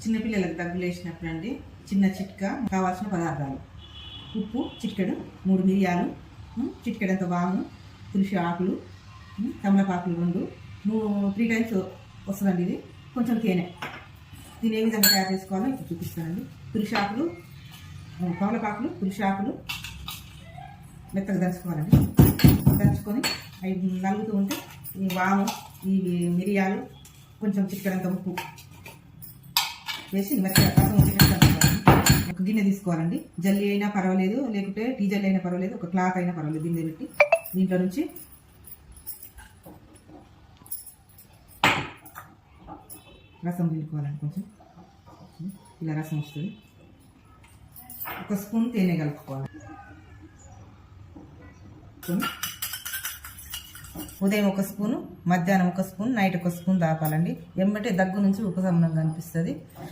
చిన్నపిల్లలకు దగ్గులు వేసినప్పుడు అండి చిన్న చిట్కా కావాల్సిన పదార్థాలు: ఉప్పు చిటికెడు, 3 మిరియాలు, చిటికెడంత వాము, తులసి ఆకులు, తమలపాకులు 3 టైమ్స్ వస్తుందండి. ఇది కొంచెం తేనె. దీని ఏ విధంగా తయారు చేసుకోవాలో ఇప్పుడు చూపిస్తానండి. తులసి ఆకులు, తమలపాకులు, తులసి ఆకులు మెత్తగా దంచుకోవాలండి. దంచుకొని అవి నలుగుతూ ఉంటే ఈ వాము, ఈ మిరియాలు, కొంచెం చిటికెడంత ఉప్పు వేసి మెత్తగా రసం ఒక గిన్నె తీసుకోవాలండి. జల్లి అయినా పర్వాలేదు, లేకుంటే టీ జల్లి అయినా పర్వాలేదు, ఒక క్లాత్ అయినా పర్వాలేదు. గిన్నె పెట్టి దీంట్లో నుంచి రసం పిండుకోవాలండి. కొంచెం ఇలా రసం వస్తుంది. ఒక స్పూన్ తేనె కలుపుకోవాలి. ఉదయం 1 స్పూను, మధ్యాహ్నం 1 స్పూన్, నైట్ 1 స్పూన్ తాపాలండి. ఎమ్మటే దగ్గు నుంచి ఉపశమనం కనిపిస్తుంది.